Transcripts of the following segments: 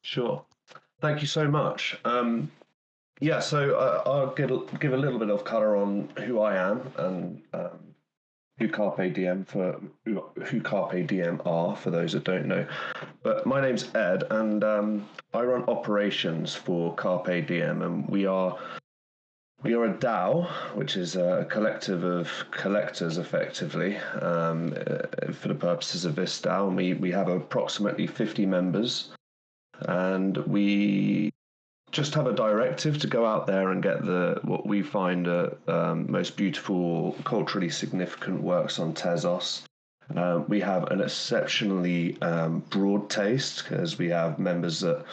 Sure. Thank you so much. Yeah, so I'll give a little bit of color on who I am and who Carpe Diem who Carpe Diem are for those that don't know. But my name's Ed, and I run operations for Carpe Diem, and we are a DAO, which is a collective of collectors, effectively, for the purposes of this DAO. And we have approximately 50 members, and we just have a directive to go out there and get what we find most beautiful, culturally significant works on Tezos. We have an exceptionally broad taste, because we have members that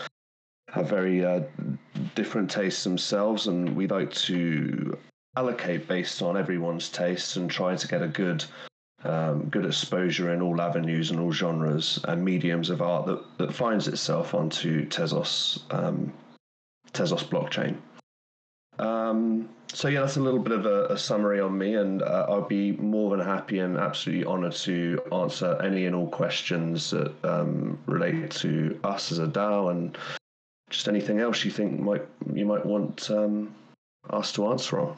have very different tastes themselves, and we like to allocate based on everyone's tastes and try to get a good exposure in all avenues and all genres and mediums of art that finds itself onto Tezos blockchain. So yeah, that's a little bit of a summary on me, and I'll be more than happy and absolutely honoured to answer any and all questions that relate to us as a DAO, and just anything else you think you might want us to answer on.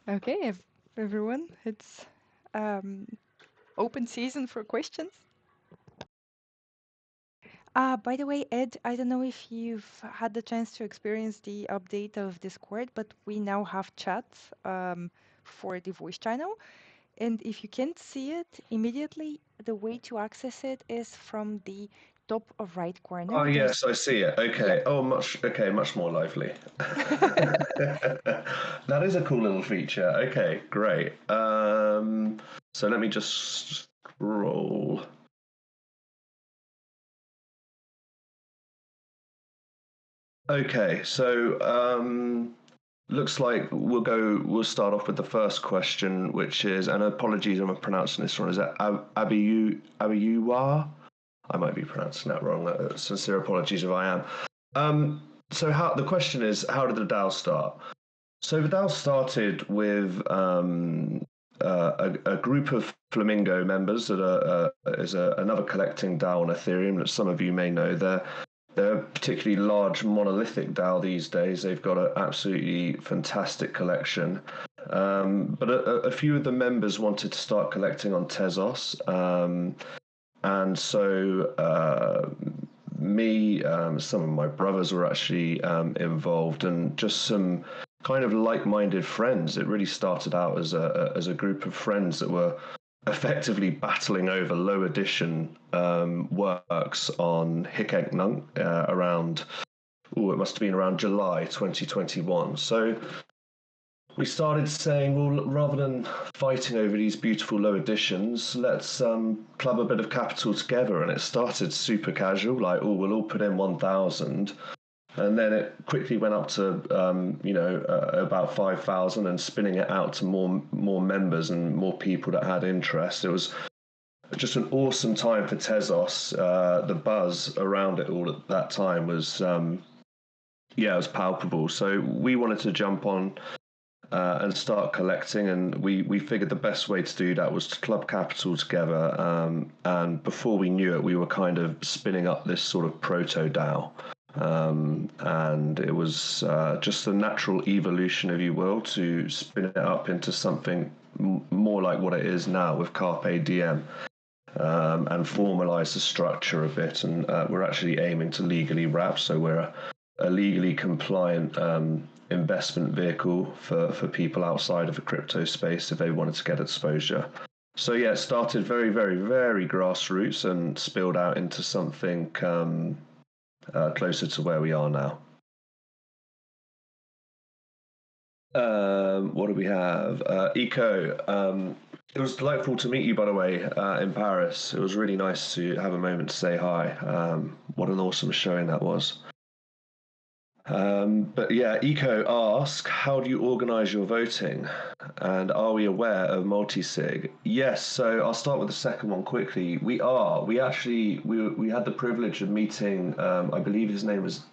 Okay, everyone, it's open season for questions. By the way, Ed, I don't know if you've had the chance to experience the update of Discord, but we now have chat for the voice channel. And if you can't see it immediately, the way to access it is from the top of right corner. Oh yes, I see it. Okay. Yeah. Oh, much more lively. That is a cool little feature. Okay, great. So let me just scroll. Okay, so looks like we'll start off with the first question, which is, and apologies if I'm pronouncing this wrong, is that Abiyuwa? I might be pronouncing that wrong. Sincere apologies if I am. So the question is, how did the DAO start? So the DAO started with a group of Flamingo members that is another collecting DAO on Ethereum that some of you may know. They're a particularly large monolithic DAO these days. They've got an absolutely fantastic collection. But a few of the members wanted to start collecting on Tezos. And so some of my brothers were actually involved, and just some kind of like-minded friends. It really started out as a group of friends that were effectively battling over low edition works on Hikek around, it must have been around July 2021. So we started saying, well, rather than fighting over these beautiful low editions, let's club a bit of capital together. And it started super casual, like, oh, we'll all put in 1,000. And then it quickly went up to, about 5,000, and spinning it out to more members and more people that had interest. It was just an awesome time for Tezos. The buzz around it all at that time was, it was palpable. So we wanted to jump on and start collecting, and we figured the best way to do that was to club capital together. And before we knew it, we were kind of spinning up this sort of proto DAO. And it was just a natural evolution, if you will, to spin it up into something more like what it is now with Carpe Diem, and formalize the structure a bit. And we're actually aiming to legally wrap, so we're a legally compliant investment vehicle for people outside of the crypto space if they wanted to get exposure. So yeah, it started very, very, very grassroots and spilled out into something closer to where we are now. What do we have? Eco. It was delightful to meet you, by the way, in Paris. It was really nice to have a moment to say hi. What an awesome showing that was. But yeah, Eco asks, how do you organize your voting? And are we aware of multi-sig? Yes, so I'll start with the second one quickly. We are. We had the privilege of meeting, I believe his name was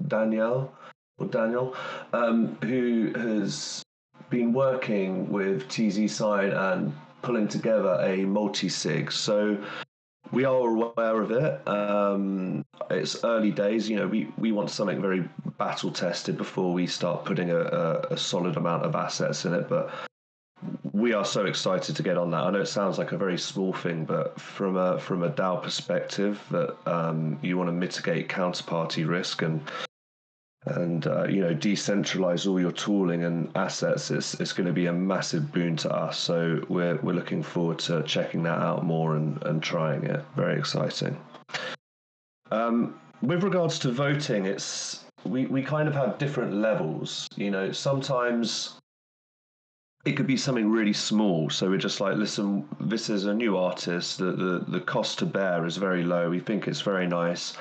Daniel, who has been working with TZ Sign and pulling together a multi-sig. So we are aware of it. It's early days. We want something very battle tested before we start putting a solid amount of assets in it. But we are so excited to get on that. I know it sounds like a very small thing, but from a DAO perspective, that you want to mitigate counterparty risk and decentralize all your tooling and assets. It's going to be a massive boon to us. So we're looking forward to checking that out more and trying it. Very exciting. With regards to voting, we kind of have different levels. Sometimes it could be something really small. So we're just like, listen, this is a new artist. The cost to bear is very low. We think it's very nice.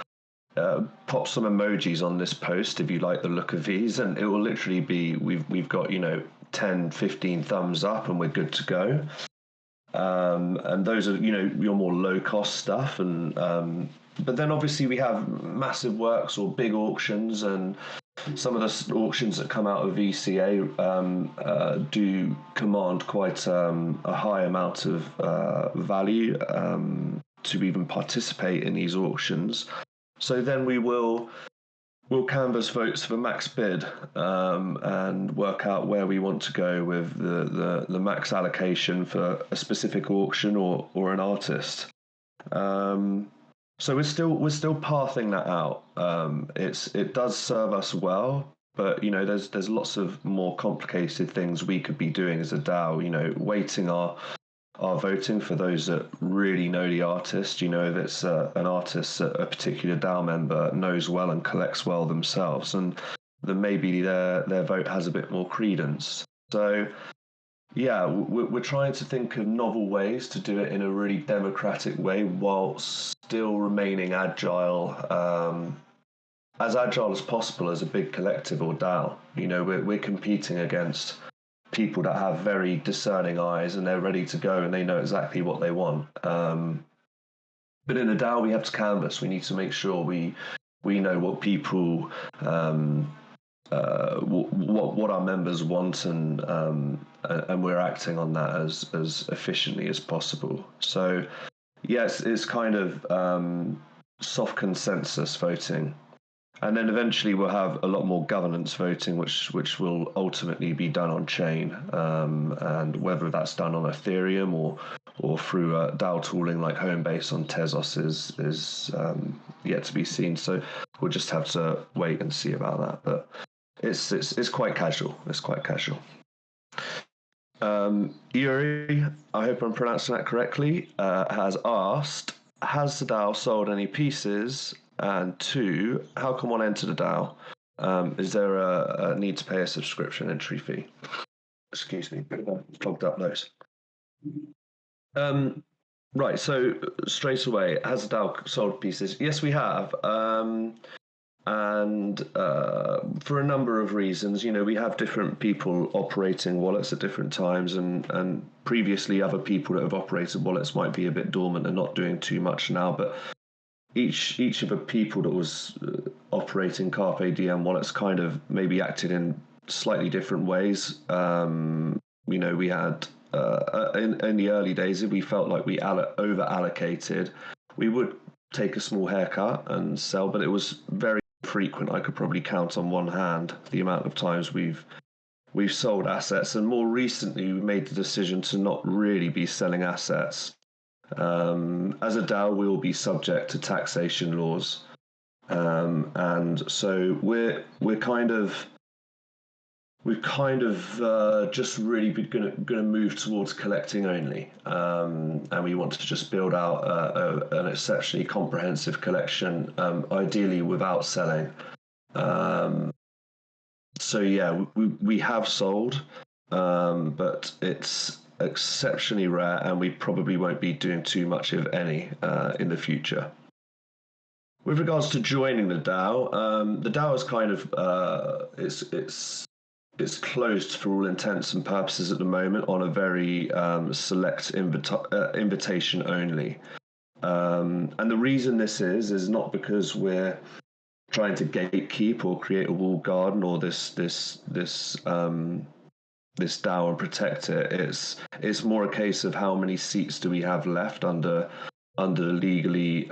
Pop some emojis on this post if you like the look of these, and it will literally be we've got 10, 15 thumbs up, and we're good to go. And those are your more low cost stuff, and but then obviously we have massive works or big auctions, and some of the auctions that come out of VCA do command quite a high amount of value to even participate in these auctions. So then we'll canvass votes for max bid and work out where we want to go with the max allocation for a specific auction or an artist. So we're still pathing that out. It does serve us well, but there's lots of more complicated things we could be doing as a DAO. Weighting our voting for those that really know the artist. If it's an artist that a particular DAO member knows well and collects well themselves, and then maybe their vote has a bit more credence. So yeah, we're trying to think of novel ways to do it in a really democratic way while still remaining agile, as agile as possible as a big collective or DAO. We're competing against people that have very discerning eyes, and they're ready to go and they know exactly what they want. But in a DAO, we have to canvas. We need to make sure we know what people what our members want, and we're acting on that as efficiently as possible. So yes, it's kind of soft consensus voting, and then eventually we'll have a lot more governance voting, which will ultimately be done on chain, and whether that's done on Ethereum or through DAO tooling like Homebase on Tezos is yet to be seen. So we'll just have to wait and see about that. But it's quite casual. It's quite casual. Yuri, I hope I'm pronouncing that correctly, has asked, has the DAO sold any pieces? And 2, how can one enter the DAO? Is there a need to pay a subscription entry fee? Excuse me, clogged up nose. Right, so straight away, has the DAO sold pieces? Yes, we have. And for a number of reasons, we have different people operating wallets at different times, and previously other people that have operated wallets might be a bit dormant and not doing too much now, but each of the people that was operating KRPDM wallets kind of maybe acted in slightly different ways. We had in the early days, if we felt like we over allocated, we would take a small haircut and sell, but it was very frequent. I could probably count on one hand the amount of times we've sold assets, and more recently we made the decision to not really be selling assets. As a DAO, we will be subject to taxation laws, and so we've kind of just really going to move towards collecting only, and we want to just build out an exceptionally comprehensive collection, ideally without selling. So yeah, we have sold, but it's exceptionally rare, and we probably won't be doing too much, if any, in the future. With regards to joining the DAO is kind of it's closed for all intents and purposes at the moment on a very select invitation only. And the reason this is not because we're trying to gatekeep or create a walled garden or this this DAO and protect it. It's more a case of how many seats do we have left under the legally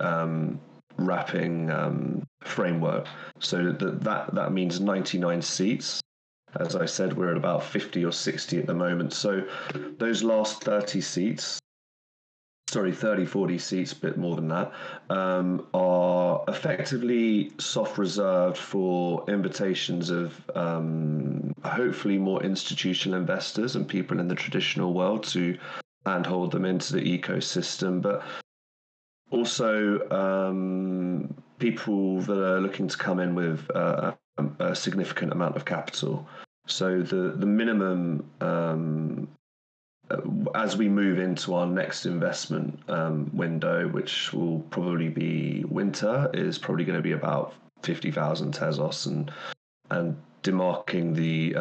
wrapping framework. So that means 99 seats. As I said, we're at about 50 or 60 at the moment. So those last 30 seats, 30, 40 seats, a bit more than that, are effectively soft reserved for invitations of hopefully more institutional investors and people in the traditional world to handhold them into the ecosystem, but also people that are looking to come in with a significant amount of capital. So the minimum as we move into our next investment window, which will probably be winter, is probably going to be about 50,000 Tezos, and demarking the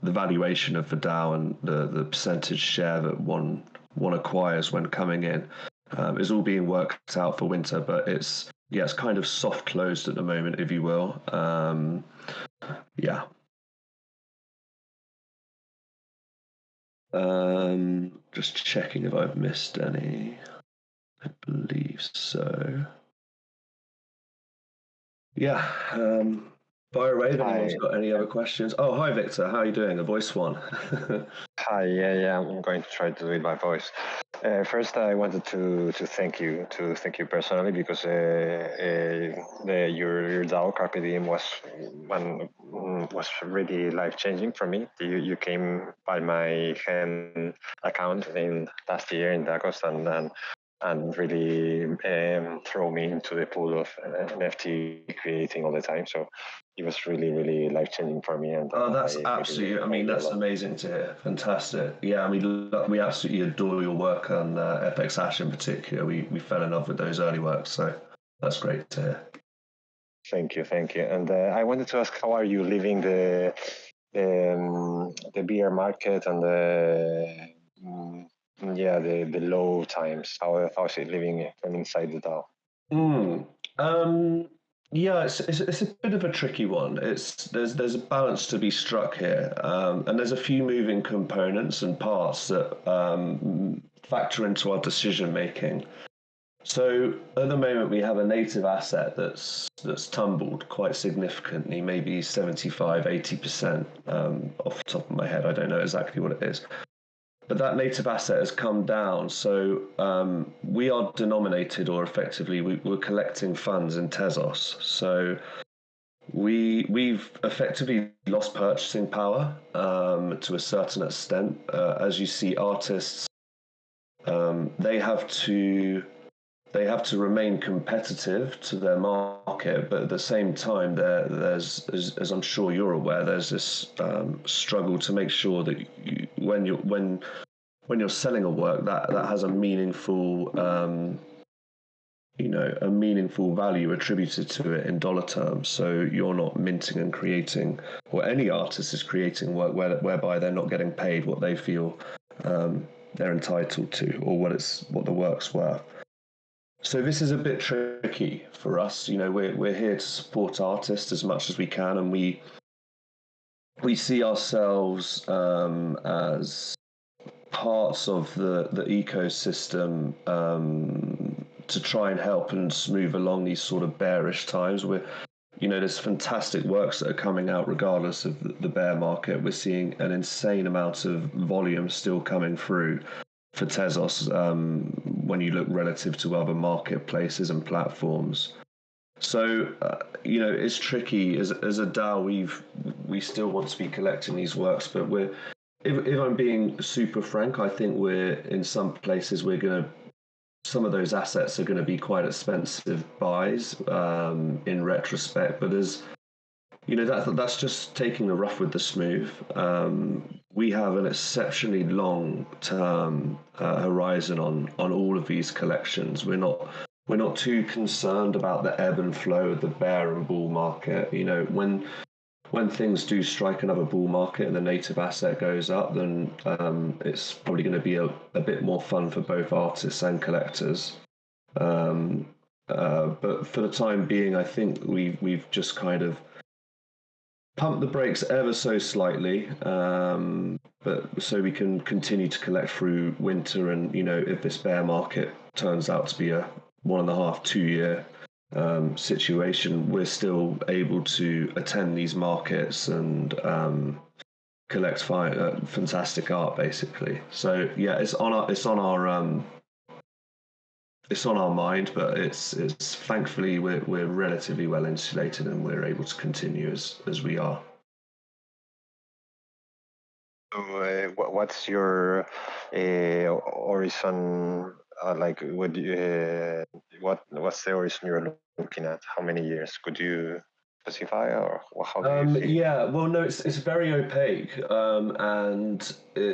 valuation of the DAO and the percentage share that one acquires when coming in is all being worked out for winter. But it's kind of soft closed at the moment, if you will. Yeah. Just checking if I've missed any. I believe so. Yeah. Fire away if anyone's got any other questions. Oh, hi, Victor. How are you doing? A voice one. Hi. Yeah. I'm going to try to do it by voice. First, I wanted to thank you personally, because your DAO KRPDM was really life changing for me. You came by my hand account in last year in August, and really throw me into the pool of NFT creating all the time. So it was really, really life changing for me. And that's absolutely. I mean, that's amazing to hear. Fantastic. Yeah, I mean, we absolutely adore your work on FX Hash in particular. We fell in love with those early works, so that's great to hear. Thank you. And I wanted to ask, how are you living the bear market and the low times? How's it living inside the DAO? Yeah, it's a bit of a tricky one. There's a balance to be struck here, and there's a few moving components and parts that factor into our decision making. So at the moment we have a native asset that's tumbled quite significantly, maybe 75, 80%, off the top of my head. I don't know exactly what it is. But that native asset has come down, so we are denominated, or effectively we're collecting funds in Tezos. So we've effectively lost purchasing power to a certain extent. As you see, artists they have to remain competitive to their market, but at the same time, there's as I'm sure you're aware, there's this struggle to make sure that when you're selling a work that has a meaningful a meaningful value attributed to it in dollar terms. So you're not minting and creating, or any artist is creating work whereby they're not getting paid what they feel they're entitled to, or what the work's worth. So this is a bit tricky for us. We're here to support artists as much as we can, and we see ourselves as parts of the ecosystem to try and help and smooth along these sort of bearish times. There's fantastic works that are coming out regardless of the bear market. We're seeing an insane amount of volume still coming through for Tezos when you look relative to other marketplaces and platforms. So it's tricky. As a DAO, we still want to be collecting these works, but if I'm being super frank, I think we're in some places some of those assets are going to be quite expensive buys in retrospect. But that's just taking the rough with the smooth. We have an exceptionally long-term horizon on all of these collections. We're not too concerned about the ebb and flow of the bear and bull market. When things do strike another bull market and the native asset goes up, then it's probably going to be a bit more fun for both artists and collectors. But for the time being, I think we've just kind of pump the brakes ever so slightly, but so we can continue to collect through winter. And if this bear market turns out to be a 1.5, 2 year situation, we're still able to attend these markets and collect fantastic art, basically. So yeah, it's on our mind, but it's thankfully we're relatively well insulated and we're able to continue as we are. So, what's your horizon? Like, what's the horizon you're looking at? How many years could you specify, or how do you see it? Yeah, well, no, it's very opaque, and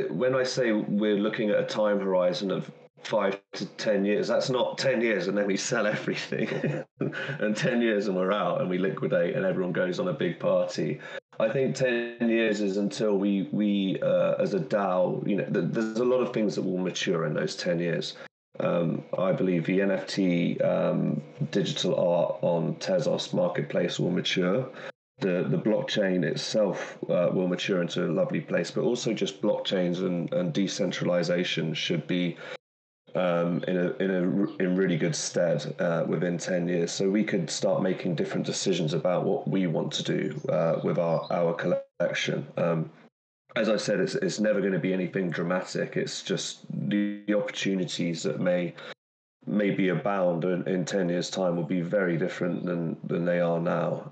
when I say we're looking at a time horizon of 5 to 10 years, that's not 10 years and then we sell everything, and 10 years and we're out and we liquidate and everyone goes on a big party. I think 10 years is until we as a DAO, there's a lot of things that will mature in those 10 years. I believe the NFT digital art on Tezos marketplace will mature. The blockchain itself will mature into a lovely place, but also just blockchains and decentralization should be in really good stead within 10 years. So we could start making different decisions about what we want to do with our collection. As I said, it's never going to be anything dramatic. It's just the opportunities that may be abound in 10 years' time will be very different than they are now.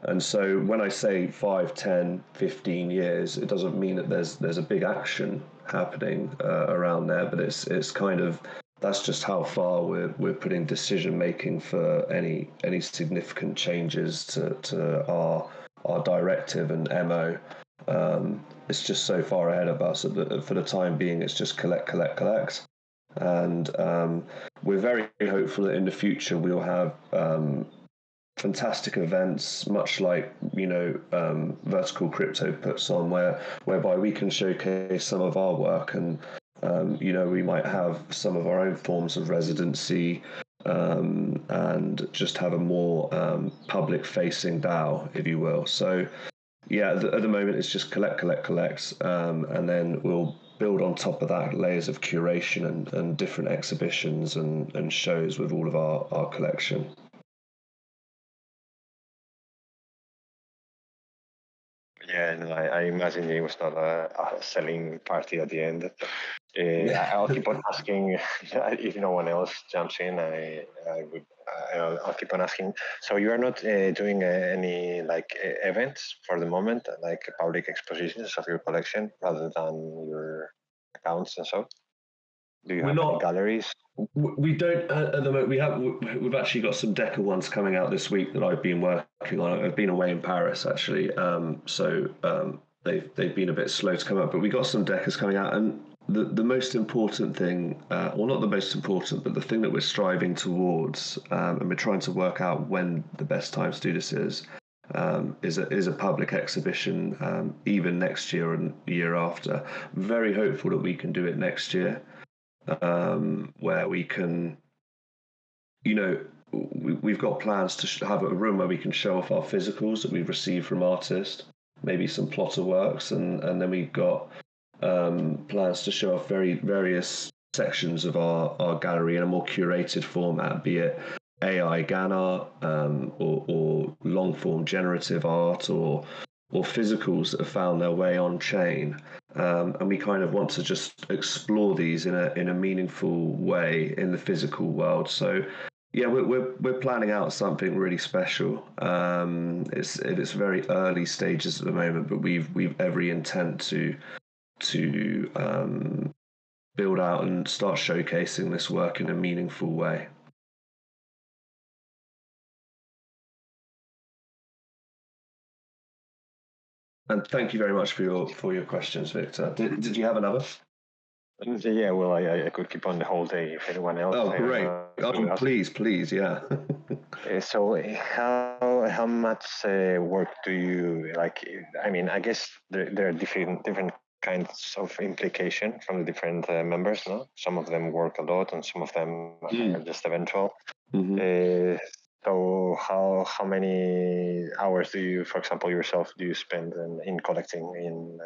And so when I say 5, 10, 15 years, it doesn't mean that there's a big action happening around there, but it's kind of, that's just how far we're putting decision making for any significant changes to our directive and MO. It's just so far ahead of us that for the time being, it's just collect. And we're very hopeful that in the future we'll have fantastic events, much like Vertical Crypto puts on, whereby we can showcase some of our work, and we might have some of our own forms of residency, and just have a more public-facing DAO, if you will. So yeah, at the moment it's just collect, and then we'll build on top of that layers of curation and different exhibitions and shows with all of our collection. Yeah, and I imagine it was not a selling party at the end. I'll keep on asking if no one else jumps in. I'll keep on asking. So you are not doing any events for the moment, like public expositions of your collection, rather than your accounts and so. Do you have any galleries? We don't at the moment. We've actually got some Deca ones coming out this week that I've been working on. I've been away in Paris actually, so they've been a bit slow to come up. But we got some Decas coming out, and the most important thing, well, not the most important, but the thing that we're striving towards, and we're trying to work out when the best time to do this is a public exhibition, even next year and the year after. Very hopeful that we can do it next year. Where we can, we've got plans to have a room where we can show off our physicals that we've received from artists, maybe some plotter works, and then we've got plans to show off various sections of our gallery in a more curated format, be it AI GAN art, or long form generative art, or physicals that have found their way on chain. And we kind of want to just explore these in a meaningful way in the physical world. So yeah, we're planning out something really special. It's very early stages at the moment, but we've every intent to build out and start showcasing this work in a meaningful way. And thank you very much for your questions, Victor. Did you have another? Yeah, well, I could keep on the whole day if anyone else. Oh, great! Please, yeah. So how much work do you like? I mean, I guess there are different kinds of implication from the different members. No, some of them work a lot, and some of them are just eventual. Mm-hmm. So how many hours do you, for example, yourself, do you spend in collecting,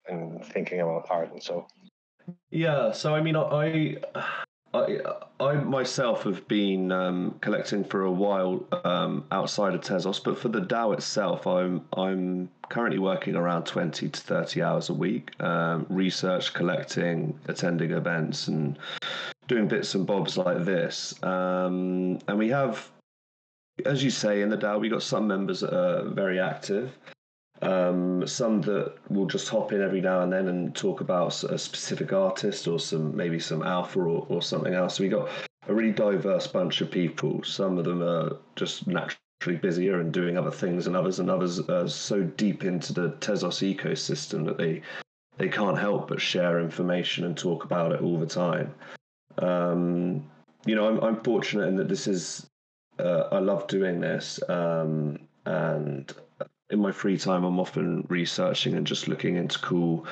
in thinking about art and so? Yeah, so I mean, I myself have been collecting for a while outside of Tezos, but for the DAO itself, I'm currently working around 20 to 30 hours a week, research, collecting, attending events, and doing bits and bobs like this. And we have, as you say, in the DAO, we got some members that are very active. Some that will just hop in every now and then and talk about a specific artist or maybe some alpha or something else. So we got a really diverse bunch of people. Some of them are just naturally busier and doing other things, and others are so deep into the Tezos ecosystem that they can't help but share information and talk about it all the time. I'm fortunate in that this is I love doing this, and in my free time, I'm often researching and just looking into cool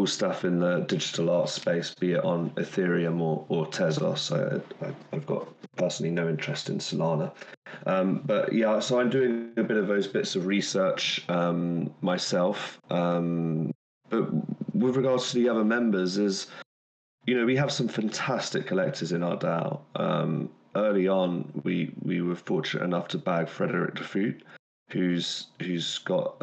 stuff in the digital art space, be it on Ethereum or Tezos. I've got personally no interest in Solana. But yeah, so I'm doing a bit of those bits of research myself. But with regards to the other members, we have some fantastic collectors in our DAO. Early on, we were fortunate enough to bag Frederick Defute, who's got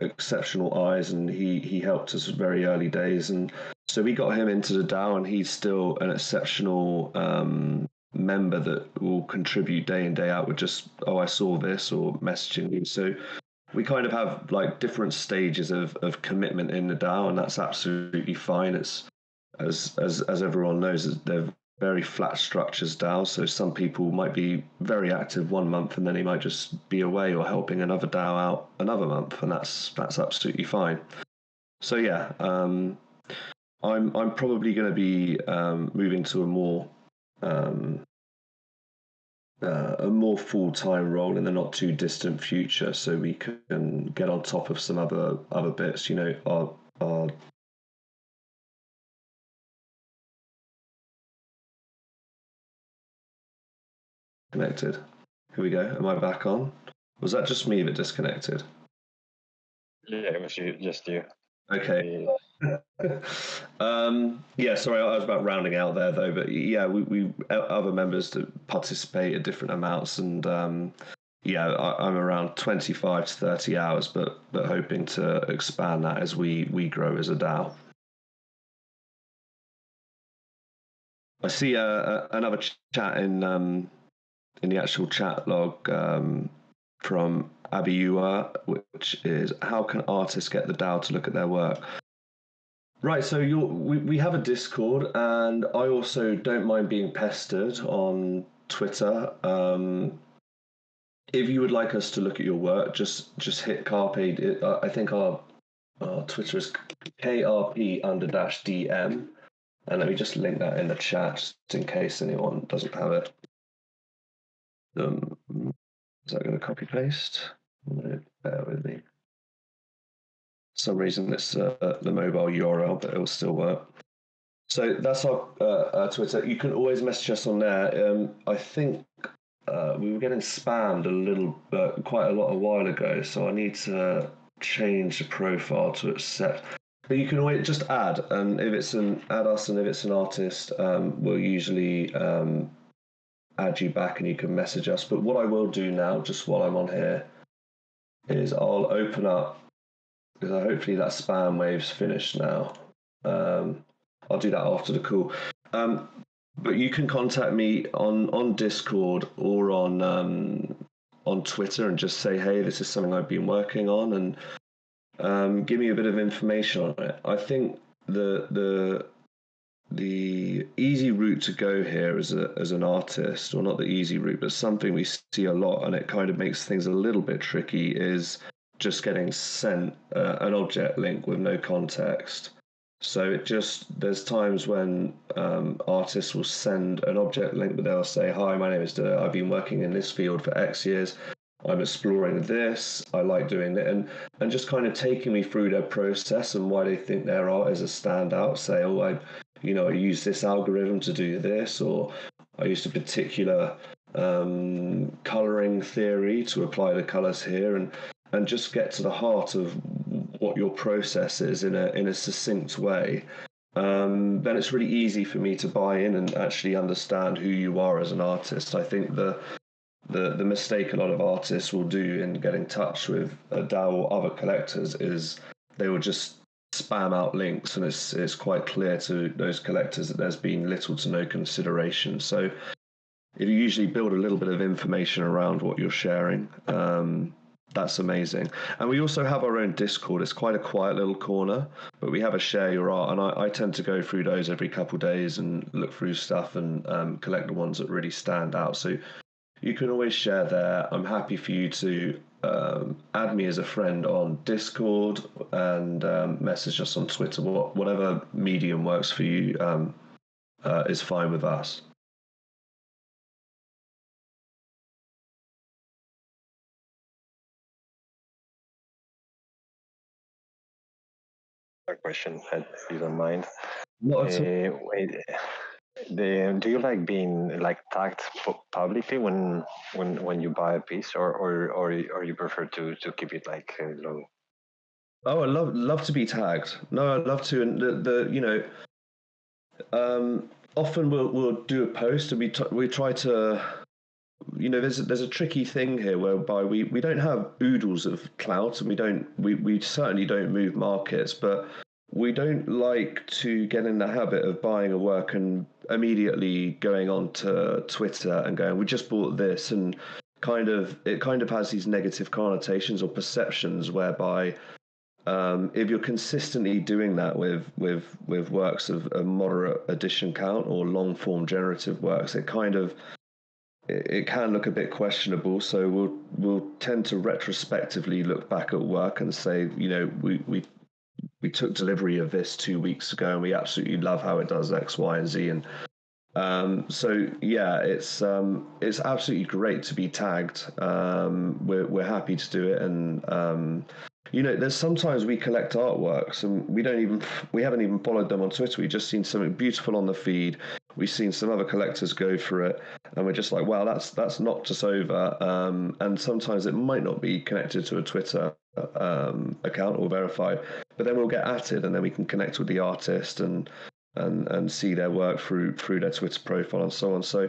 exceptional eyes, and he helped us very early days, and so we got him into the DAO, and he's still an exceptional member that will contribute day in day out with just, oh, I saw this, or messaging you. So we kind of have like different stages of commitment in the DAO, and that's absolutely fine. It's as everyone knows, they're very flat structures DAOs. So some people might be very active one month, and then they might just be away or helping another DAO out another month, and that's absolutely fine. So yeah, I'm probably going to be moving to a more full-time role in the not too distant future, so we can get on top of some other bits. Our connected. Here we go. Am I back on? Was that just me that disconnected? Yeah, it was just you. Okay. Yeah, sorry, I was about rounding out there though, but yeah, we other members that participate at different amounts, and yeah, I'm around 25 to 30 hours, but hoping to expand that as we grow as a DAO. I see another chat in the actual chat log from Abiyua, which is, how can artists get the DAO to look at their work? Right, so we have a Discord, and I also don't mind being pestered on Twitter. If you would like us to look at your work, just hit Carpe. I think our Twitter is KRP_DM, and let me just link that in the chat just in case anyone doesn't have it. Is that going to copy paste? No, bear with me. For some reason it's the mobile URL, but it will still work. So that's our Twitter. You can always message us on there. I think we were getting spammed quite a lot a while ago, so I need to change the profile to accept. But you can always just add, and if it's add us, and if it's an artist, we'll usually add you back, and you can message us. But what I will do now, just while I'm on here, is I'll open up, because hopefully that spam wave's finished now. I'll do that after the call. But you can contact me on Discord or on Twitter and just say, hey, this is something I've been working on, and give me a bit of information on it. I think the easy route to go here as an artist, or not the easy route, but something we see a lot, and it kind of makes things a little bit tricky, is just getting sent an object link with no context. So there's times when artists will send an object link, but they'll say, hi, my name is Dilla. I've been working in this field for X years. I'm exploring this. I like doing it. And just kind of taking me through their process and why they think their art is a standout. Say, oh, I use this algorithm to do this, or I used a particular colouring theory to apply the colours here, and just get to the heart of what your process is in a succinct way, then it's really easy for me to buy in and actually understand who you are as an artist. I think the mistake a lot of artists will do in getting in touch with a DAO or other collectors is they will just spam out links, and it's quite clear to those collectors that there's been little to no consideration. So if you usually build a little bit of information around what you're sharing, that's amazing. And we also have our own Discord. It's quite a quiet little corner, but we have a share your art, and I tend to go through those every couple of days and look through stuff and collect the ones that really stand out. So you can always share there. I'm happy for you to add me as a friend on Discord and message us on Twitter. Whatever medium works for you is fine with us. Question, if you don't mind. Not at all. Do you like being like tagged publicly when you buy a piece, or you prefer to keep it like low? Oh, I love to be tagged. No, I love to, and the often we'll do a post and we try to, there's a tricky thing here whereby we don't have oodles of clout, and we certainly don't move markets, but we don't like to get in the habit of buying a work and immediately going on to Twitter and going, we just bought this, and it kind of has these negative connotations or perceptions whereby if you're consistently doing that with works of a moderate edition count or long form generative works, it can look a bit questionable. So we'll tend to retrospectively look back at work and say, we took delivery of this 2 weeks ago and we absolutely love how it does X, Y, and Z. And so yeah, it's absolutely great to be tagged. We're happy to do it, and there's sometimes we collect artworks and we haven't even followed them on Twitter. We've just seen something beautiful on the feed. We've seen some other collectors go for it, and we're just like, wow, that's knocked us over. And sometimes it might not be connected to a Twitter account or verified, but then we'll get at it, and then we can connect with the artist and see their work through their Twitter profile and so on. So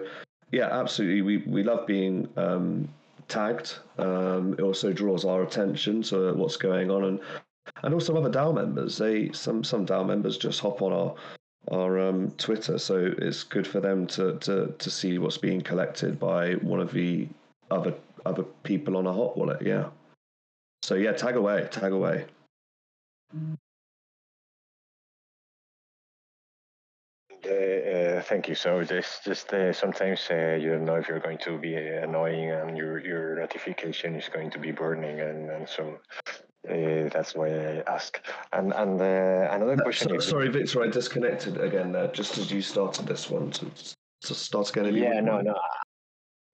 yeah, absolutely, we love being tagged. It also draws our attention to what's going on, and also other DAO members. Some DAO members just hop on our Twitter, so it's good for them to see what's being collected by one of the other people on a hot wallet. Yeah. So yeah, tag away. Thank you. So just sometimes you don't know if you're going to be annoying and your notification is going to be burning, and so that's why I ask. And another question is. Sorry, Victor, I disconnected again there just as you started this one. To start again. Yeah, no.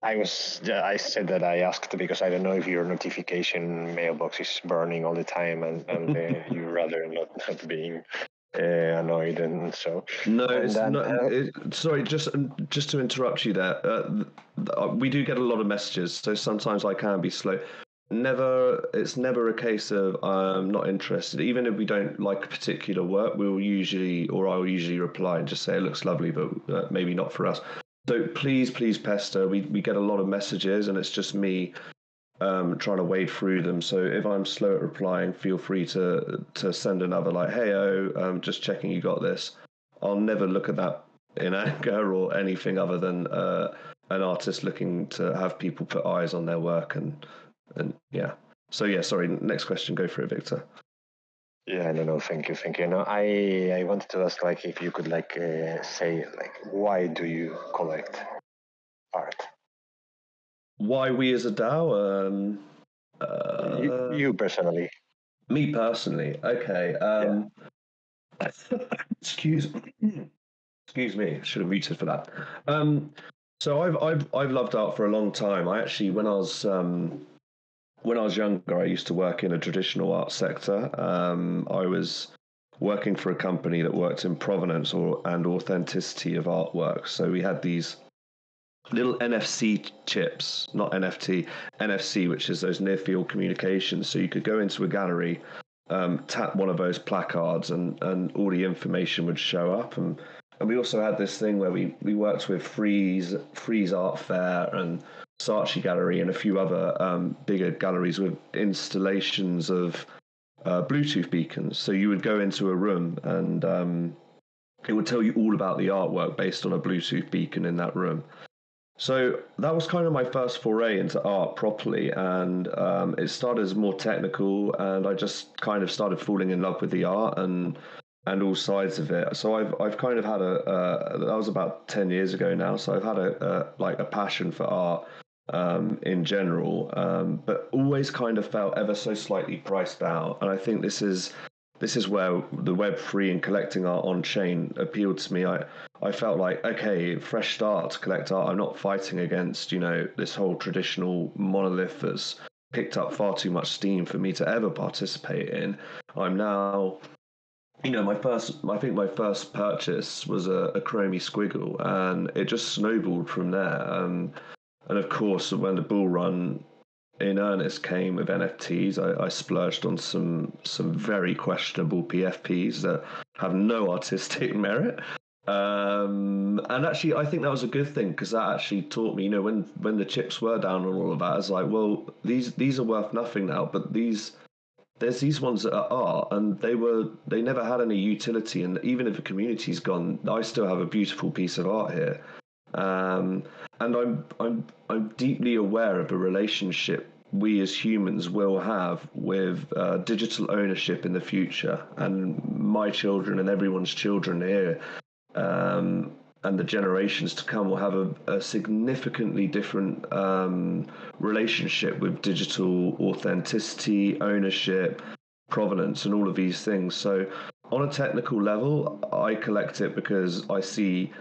I said that I asked because I don't know if your notification mailbox is burning all the time, and you rather not being annoyed, and so. No, it's not. Sorry, just to interrupt you there. We do get a lot of messages, so sometimes I can be slow. It's never a case of I'm not interested. Even if we don't like a particular work, I'll usually reply and just say it looks lovely, but maybe not for us. So please, pester. We get a lot of messages, and it's just me trying to wade through them. So if I'm slow at replying, feel free to send another like, hey, just checking you got this. I'll never look at that in anger or anything other than an artist looking to have people put eyes on their work, and yeah. So yeah, sorry. Next question. Go for it, Victor. Yeah, no, thank you. No, I wanted to ask, like, if you could, like, say, like, why do you collect art? Why we as a DAO? You personally. Me personally, okay. Excuse me. I should have muted for that. So I've loved art for a long time. I actually, when I was younger, I used to work in a traditional art sector. I was working for a company that worked in provenance and authenticity of artwork. So we had these little NFC chips, not NFT, NFC, which is those near field communications. So you could go into a gallery, tap one of those placards, and all the information would show up. And we also had this thing where we worked with Freeze Art Fair and Saatchi Gallery and a few other bigger galleries with installations of Bluetooth beacons. So you would go into a room and it would tell you all about the artwork based on a Bluetooth beacon in that room. So that was kind of my first foray into art properly, and it started as more technical, and I just kind of started falling in love with the art and all sides of it. So I've kind of had that was about 10 years ago now. So I've had a passion for art in general, but always kind of felt ever so slightly priced out. And I think this is where the Web3 and collecting art on chain appealed to me. I felt like, okay, fresh start to collect art. I'm not fighting against, this whole traditional monolith that's picked up far too much steam for me to ever participate in. I'm now, my first purchase was a Chromie Squiggle, and it just snowballed from there. And of course, when the bull run in earnest came with NFTs, I splurged on some very questionable PFPs that have no artistic merit. And actually, I think that was a good thing, because that actually taught me, when the chips were down and all of that, it's like, well, these are worth nothing now, but there's these ones that are art, and they never had any utility, and even if the community's gone, I still have a beautiful piece of art here. And I'm deeply aware of the relationship we as humans will have with digital ownership in the future, and my children and everyone's children here, and the generations to come will have a significantly different relationship with digital authenticity, ownership, provenance, and all of these things. So on a technical level, I collect it because I see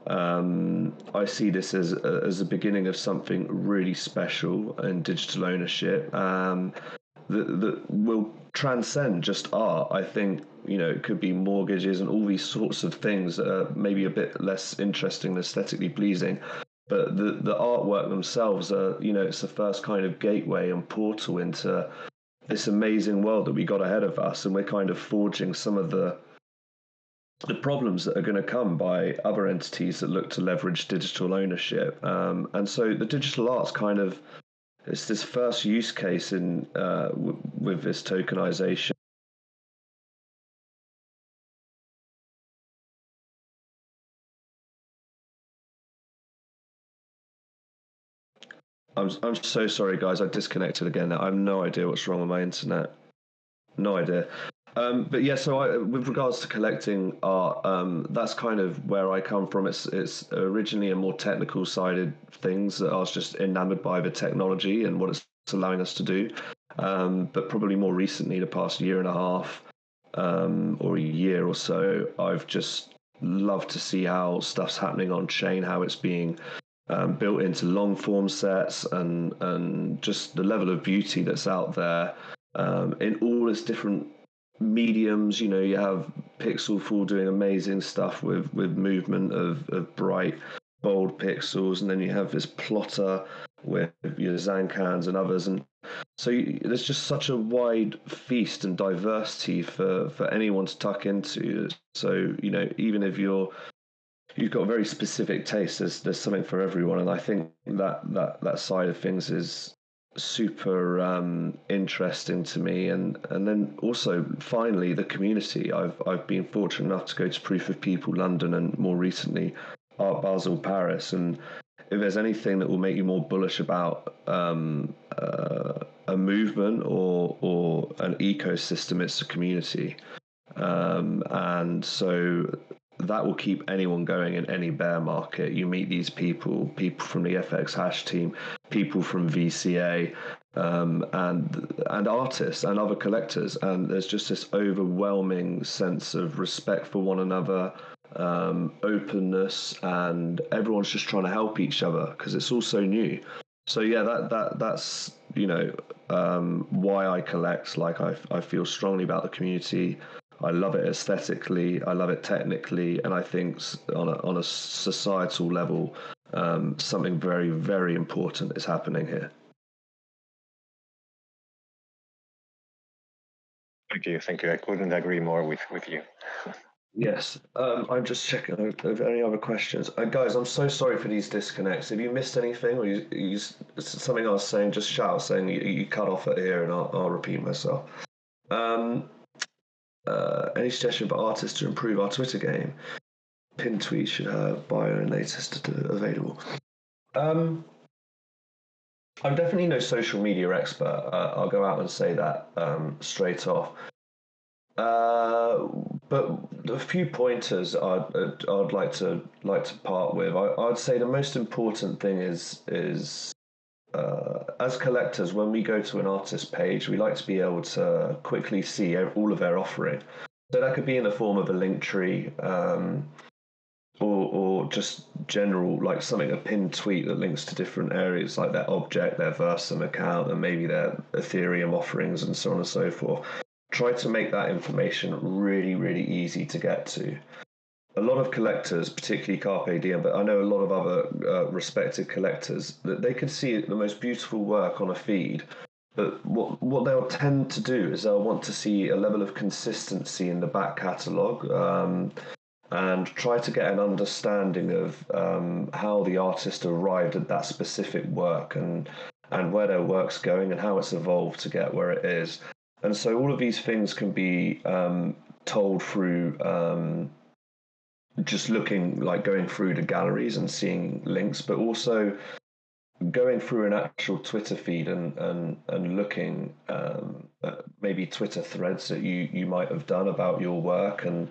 this as a beginning of something really special in digital ownership that will transcend just art. I think, it could be mortgages and all these sorts of things that are maybe a bit less interesting and aesthetically pleasing. But the artwork themselves are, it's the first kind of gateway and portal into this amazing world that we got ahead of us. And we're kind of forging some of the problems that are going to come by other entities that look to leverage digital ownership. And so the digital art's kind of, it's this first use case in with this tokenization. I'm so sorry, guys. I disconnected again. I have no idea what's wrong with my internet. No idea. But yeah, so with regards to collecting art, that's kind of where I come from. It's originally a more technical sided things that I was just enamored by the technology and what it's allowing us to do. But probably more recently, the past year and a half or a year or so, I've just loved to see how stuff's happening on chain, how it's being built into long form sets, and just the level of beauty that's out there in all its different mediums. You have Pixelful doing amazing stuff with movement of bright, bold pixels, and then you have this plotter with your Zancans and others, and so there's just such a wide feast and diversity for anyone to tuck into. So even if you've got a very specific taste, there's something for everyone, and I think that side of things is super interesting to me. And then also finally the community. I've been fortunate enough to go to Proof of People London and more recently Art Basel Paris, and if there's anything that will make you more bullish about a movement or an ecosystem, it's a community. And so that will keep anyone going in any bear market. You meet these people from the FX Hash team, people from VCA, and artists and other collectors, and there's just this overwhelming sense of respect for one another, openness, and everyone's just trying to help each other because it's all so new. So yeah, that's why I collect. Like I feel strongly about the community. I love it aesthetically, I love it technically, and I think on a societal level, something very, very important is happening here. Thank you. I couldn't agree more with you. Yes, I'm just checking if there are any other questions. Guys, I'm so sorry for these disconnects. If you missed anything or you something I was saying, just shout saying you cut off at here and I'll repeat myself. Any suggestion for artists to improve our Twitter game? Pinned tweet should have bio and latest available. I'm definitely no social media expert. I'll go out and say that straight off. But a few pointers I'd like to part with. I'd say the most important thing is as collectors, when we go to an artist page, we like to be able to quickly see all of their offering. So that could be in the form of a link tree, or just general, like something, a pinned tweet that links to different areas, like their object, their Versum account, and maybe their Ethereum offerings, and so on and so forth. Try to make that information really, really easy to get to. A lot of collectors, particularly KRPDM, but I know a lot of other respected collectors, that they can see the most beautiful work on a feed, but what they'll tend to do is they'll want to see a level of consistency in the back catalogue, and try to get an understanding of how the artist arrived at that specific work, and where their work's going and how it's evolved to get where it is. And so all of these things can be told through just looking, like going through the galleries and seeing links, but also going through an actual Twitter feed and looking at maybe Twitter threads that you might have done about your work and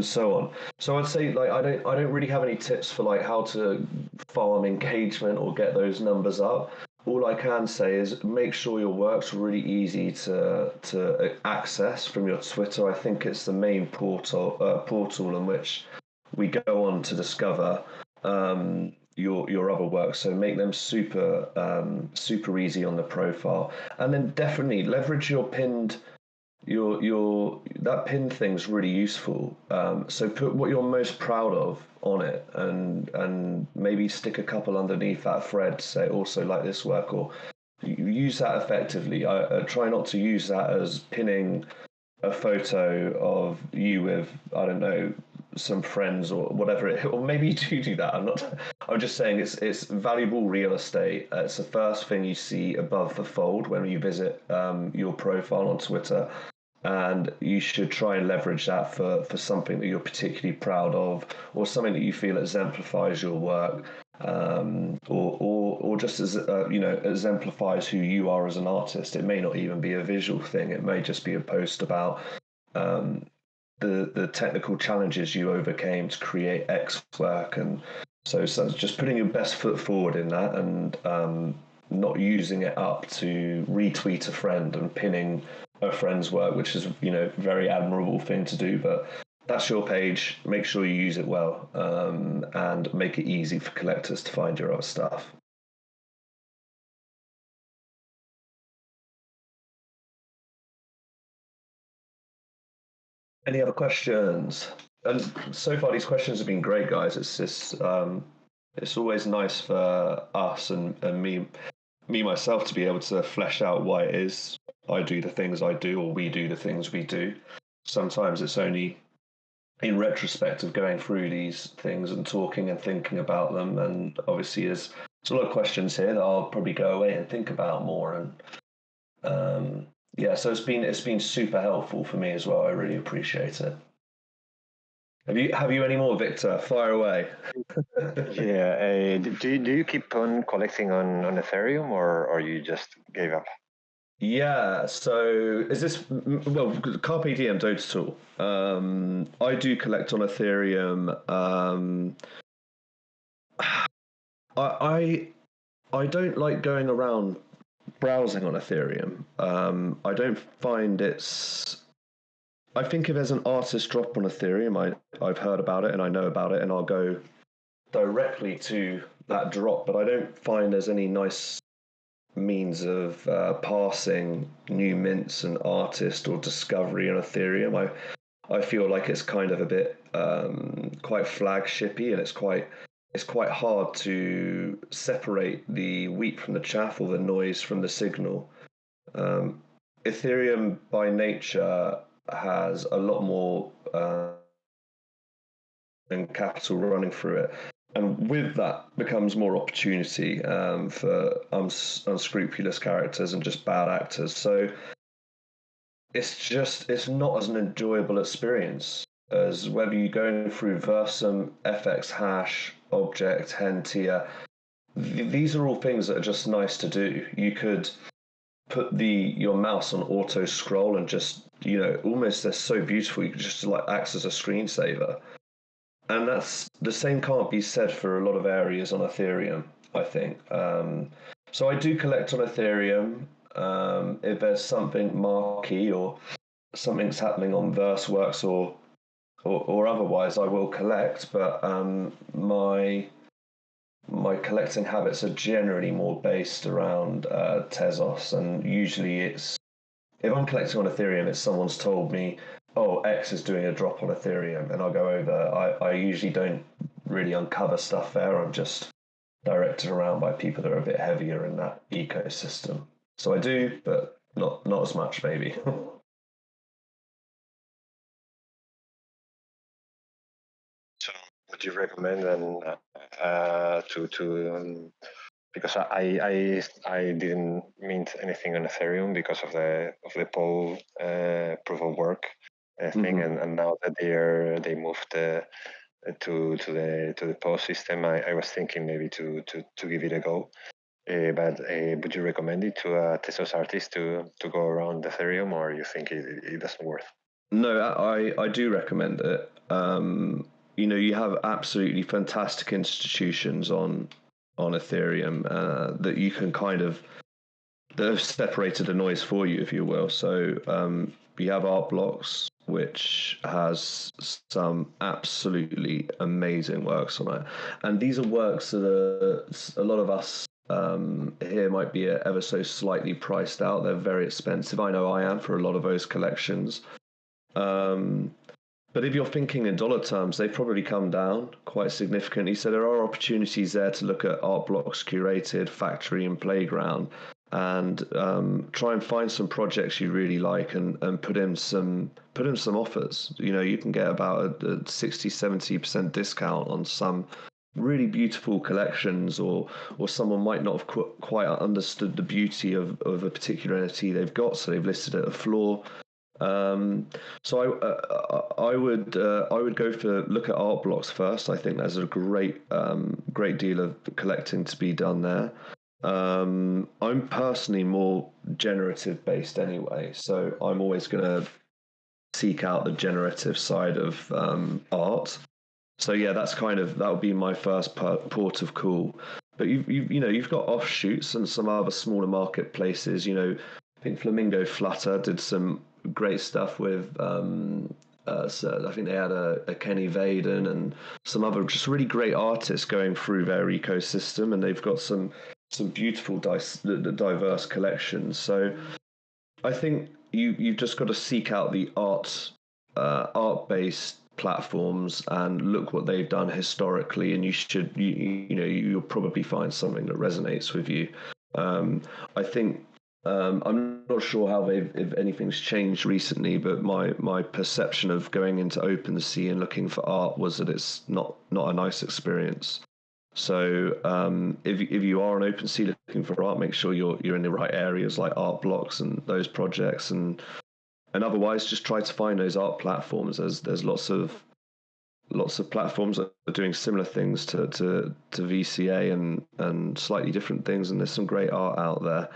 so on. So I'd say, like, I don't really have any tips for like how to farm engagement or get those numbers up. All I can say is make sure your work's really easy to access from your Twitter. I think it's the main portal in which we go on to discover your other work. So make them super easy on the profile, and then definitely leverage your pinned. Your that pin thing's really useful. So put what you're most proud of on it, and maybe stick a couple underneath that thread. Say also like this work, or use that effectively. I try not to use that as pinning a photo of you with, I don't know, some friends or whatever it, or maybe you do that. I'm just saying it's valuable real estate. It's the first thing you see above the fold when you visit your profile on Twitter, and you should try and leverage that for something that you're particularly proud of, or something that you feel exemplifies your work, or just as exemplifies who you are as an artist. It may not even be a visual thing. It may just be a post about the technical challenges you overcame to create X work, and so just putting your best foot forward in that, and not using it up to retweet a friend and pinning a friend's work, which is a very admirable thing to do, but that's your page. Make sure you use it well, and make it easy for collectors to find your other stuff. Any other questions? And so far, these questions have been great, guys. It's just it's always nice for us and me myself to be able to flesh out why it is I do the things I do, or we do the things we do. Sometimes it's only in retrospect of going through these things and talking and thinking about them. And obviously, there's a lot of questions here that I'll probably go away and think about more. And yeah, so it's been super helpful for me as well. I really appreciate it. Have you any more, Victor? Fire away. Yeah. Do you keep on collecting on Ethereum, or you just gave up? Yeah, so is this, well, KRPDM Total. I do collect on Ethereum. I don't like going around browsing on Ethereum. I don't find I think if there's an artist drop on Ethereum, I've heard about it and I know about it, and I'll go directly to that drop, but I don't find there's any nice means of passing new mints and artist or discovery on Ethereum. I feel like it's kind of a bit quite flagshipy, and it's quite it's quite hard to separate the wheat from the chaff or the noise from the signal. Ethereum by nature has a lot more and capital running through it. And with that becomes more opportunity for unscrupulous characters and just bad actors. So it's not as an enjoyable experience as whether you're going through Versum, FX hash, object, hen tier. These are all things that are just nice to do. You could put your mouse on auto scroll and just almost they're so beautiful you could just like acts as a screensaver. And that's the same can't be said for a lot of areas on Ethereum, I think. So I do collect on Ethereum. If there's something marquee or something's happening on Verseworks or otherwise, I will collect. But my collecting habits are generally more based around Tezos, and usually it's if I'm collecting on Ethereum, it's someone's told me, oh, X is doing a drop on Ethereum, and I'll go over. I usually don't really uncover stuff there. I'm just directed around by people that are a bit heavier in that ecosystem. So I do, but not as much, maybe. So would you recommend then to because I didn't mint anything on Ethereum because of the poll proof of work thing, and now that they moved to the POS system, I was thinking maybe to give it a go. But would you recommend it to a Tesos artist to go around Ethereum, or you think it doesn't work? No, I do recommend it. You have absolutely fantastic institutions on Ethereum that you can kind of that have separated the noise for you, if you will. So you have Art Blocks, which has some absolutely amazing works on it, and these are works that a lot of us here might be ever so slightly priced out. They're very expensive. I know I am for a lot of those collections. But if you're thinking in dollar terms, they've probably come down quite significantly. So there are opportunities there to look at Art Blocks, Curated, Factory, and Playground, and try and find some projects you really like and put in some offers. You can get about a 60-70% discount on some really beautiful collections, or someone might not have quite understood the beauty of a particular NFT they've got, so they've listed at a floor. So I would go for look at Art Blocks first. I think there's a great deal of collecting to be done there. I'm personally more generative based anyway, so I'm always going to seek out the generative side of art. So yeah, that would be my first port of call. But you've got offshoots and some other smaller marketplaces. I think Flamingo Flutter did some great stuff with. So I think they had a Kenny Vaden and some other just really great artists going through their ecosystem, and they've got some beautiful diverse collections. So I think you've just got to seek out the art based platforms and look what they've done historically, and you'll probably find something that resonates with you. I think I'm not sure how if anything's changed recently, but my perception of going into OpenSea and looking for art was that it's not a nice experience. So if you are on OpenSea looking for art, make sure you're in the right areas like Art Blocks and those projects, and otherwise just try to find those art platforms. There's lots of platforms that are doing similar things to VCA and slightly different things, and there's some great art out there.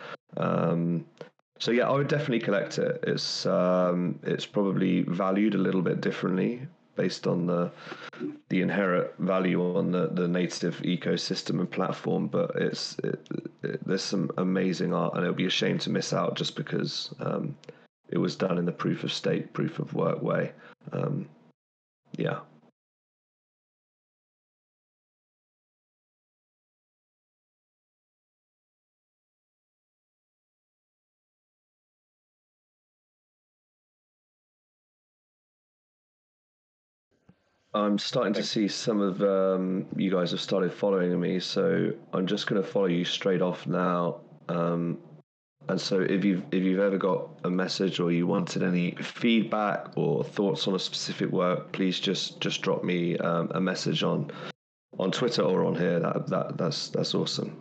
So yeah, I would definitely collect it. It's probably valued a little bit differently based on the inherent value on the native ecosystem and platform, but there's some amazing art, and it would be a shame to miss out just because it was done in the proof of stake, proof of work way. Yeah. I'm starting to see some of you guys have started following me, so I'm just going to follow you straight off now. And so if you've ever got a message or you wanted any feedback or thoughts on a specific work, please just drop me a message on Twitter or on here. That's awesome.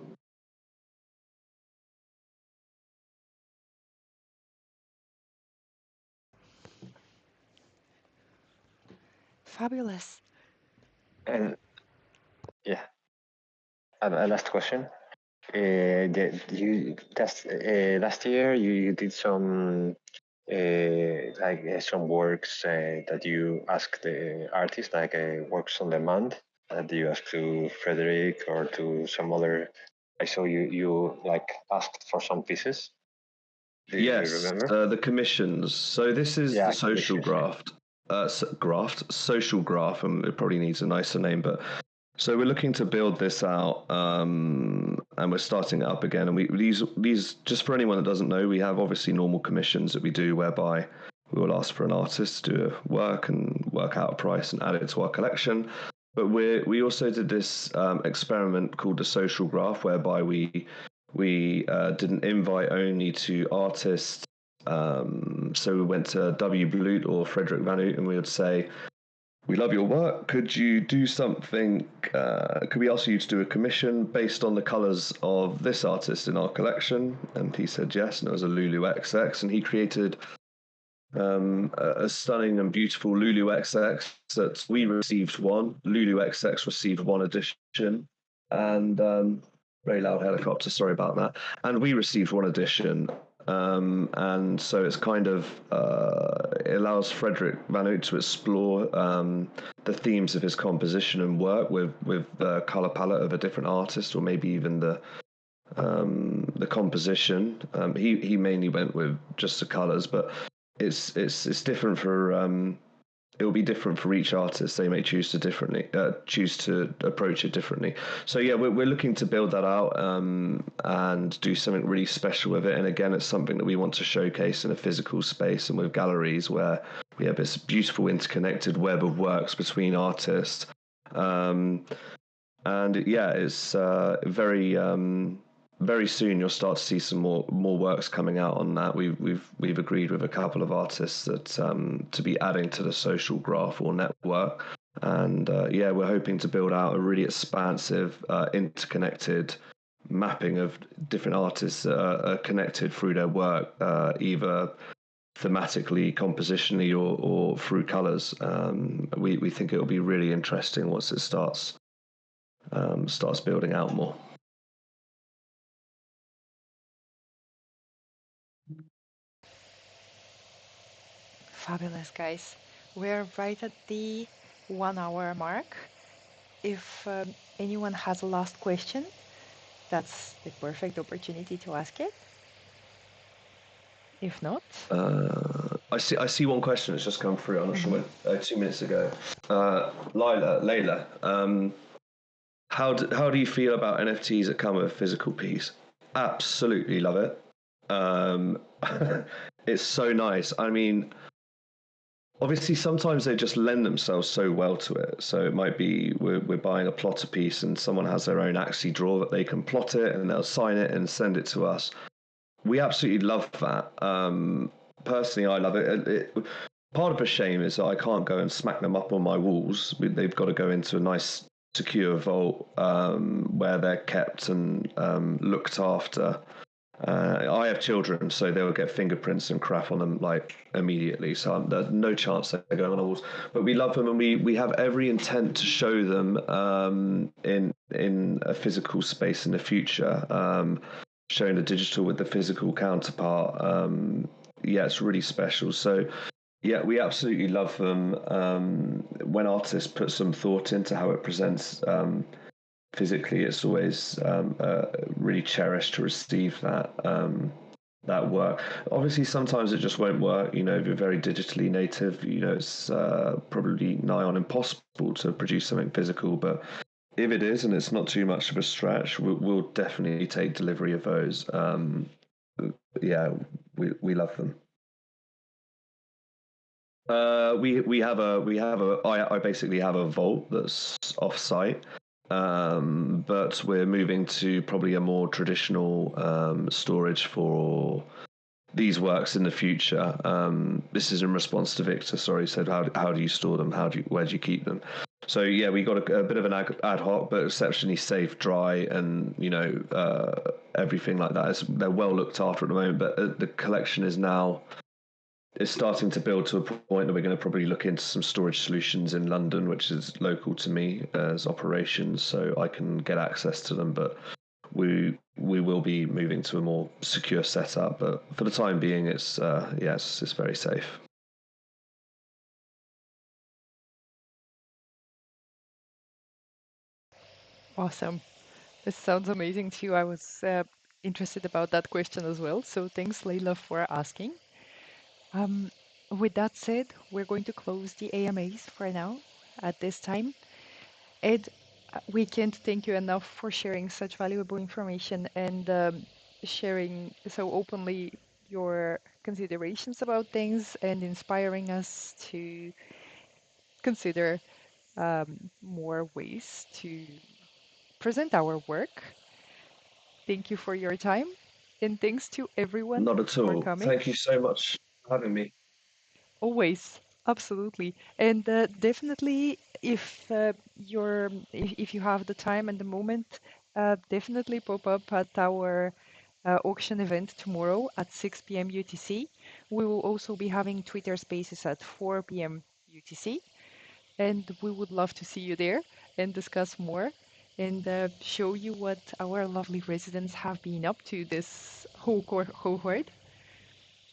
Fabulous. And yeah, a last question. Last year you did some some works that you asked the artist, like works on demand, that you asked to Frederick or to some other. I saw you like asked for some pieces. Do you Yes, remember? the commissions. So this is the Yeah, social commissions. social graph, and it probably needs a nicer name, but so we're looking to build this out, and we're starting it up again. And these just for anyone that doesn't know, we have obviously normal commissions that we do, whereby we will ask for an artist to do a work and work out a price and add it to our collection. But we also did this experiment called the social graph, whereby we did an invite only to artists. So we went to W. Blut or Frederick Van Hoot, and we would say, we love your work. Could you do something? Could we ask you to do a commission based on the colors of this artist in our collection? And he said yes, and it was a Lulu XX, and he created a stunning and beautiful Lulu XX that we received one. Lulu XX received one edition, and very loud helicopter. Sorry about that. And we received one edition. And so it's kind of it allows Frederick Van Hoot to explore the themes of his composition and work with the color palette of a different artist, or maybe even the composition. He mainly went with just the colors, but it's different for it will be different for each artist. They may choose to approach it differently. So yeah, we're looking to build that out and do something really special with it. And again, it's something that we want to showcase in a physical space and with galleries where we have this beautiful interconnected web of works between artists. And yeah, it's very soon you'll start to see some more works coming out on that. We've agreed with a couple of artists that to be adding to the social graph or network, and yeah, we're hoping to build out a really expansive, interconnected mapping of different artists that are connected through their work, either thematically, compositionally, or through colors. We think it will be really interesting once it starts building out more. Fabulous, guys. We're right at the 1 hour mark. If anyone has a last question, that's the perfect opportunity to ask it. If not, I see one question that's just come through. I'm not sure when, 2 minutes ago. Layla, how do you feel about NFTs that come with a physical piece? Absolutely love it. It's so nice. I mean, obviously sometimes they just lend themselves so well to it. So it might be we're buying a plotter piece and someone has their own Axie draw that they can plot it and they'll sign it and send it to us. We absolutely love that. Personally, I love it. Part of the shame is that I can't go and smack them up on my walls. They've got to go into a nice, secure vault where they're kept and looked after. I have children, so they will get fingerprints and crap on them like immediately. So there's no chance they're going on the walls. But we love them, and we have every intent to show them in a physical space in the future. Showing the digital with the physical counterpart. Yeah, it's really special. So yeah, we absolutely love them. When artists put some thought into how it presents physically, it's always really cherished to receive that work. Obviously, sometimes it just won't work. You know, if you're very digitally native, you know, it's probably nigh on impossible to produce something physical. But if it is, and it's not too much of a stretch, we'll definitely take delivery of those. Yeah, we love them. I basically have a vault that's off site, but we're moving to probably a more traditional storage for these works in the future. This is in response to Victor. Sorry, said how do you store them? Where do you keep them? So yeah, we got a bit of an ad hoc, but exceptionally safe, dry, and everything like that. They're well looked after at the moment, but the collection is now it's starting to build to a point that we're going to probably look into some storage solutions in London, which is local to me as operations, so I can get access to them. But we will be moving to a more secure setup. But for the time being, it's yes, it's very safe. Awesome. This sounds amazing too. I was interested about that question as well. So thanks, Leila, for asking. Um, with that said, we're going to close the AMAs for now at this time. Ed, we can't thank you enough for sharing such valuable information and sharing so openly your considerations about things and inspiring us to consider more ways to present our work. Thank you for your time, and thanks to everyone Not at for all. coming. Thank you so much for having me. Always, absolutely, and definitely, if you have the time and the moment, definitely pop up at our auction event tomorrow at 6 p.m. UTC. We will also be having Twitter Spaces at 4 p.m. UTC, and we would love to see you there and discuss more and show you what our lovely residents have been up to this whole cohort.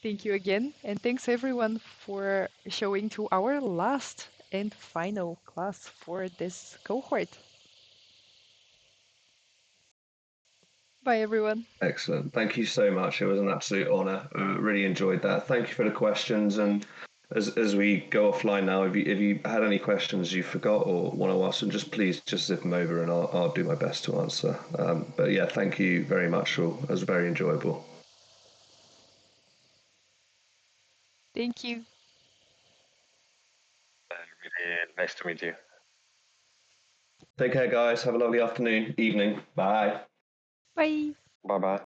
Thank you again, and thanks everyone for showing to our last and final class for this cohort. Bye, everyone. Excellent. Thank you so much. It was an absolute honour. Really enjoyed that. Thank you for the questions. And as we go offline now, if you had any questions you forgot or want to ask, them, just please just zip them over, and I'll do my best to answer. But yeah, thank you very much. All it was very enjoyable. Thank you. Really nice to meet you. Take care, guys. Have a lovely afternoon, evening. Bye. Bye. Bye bye.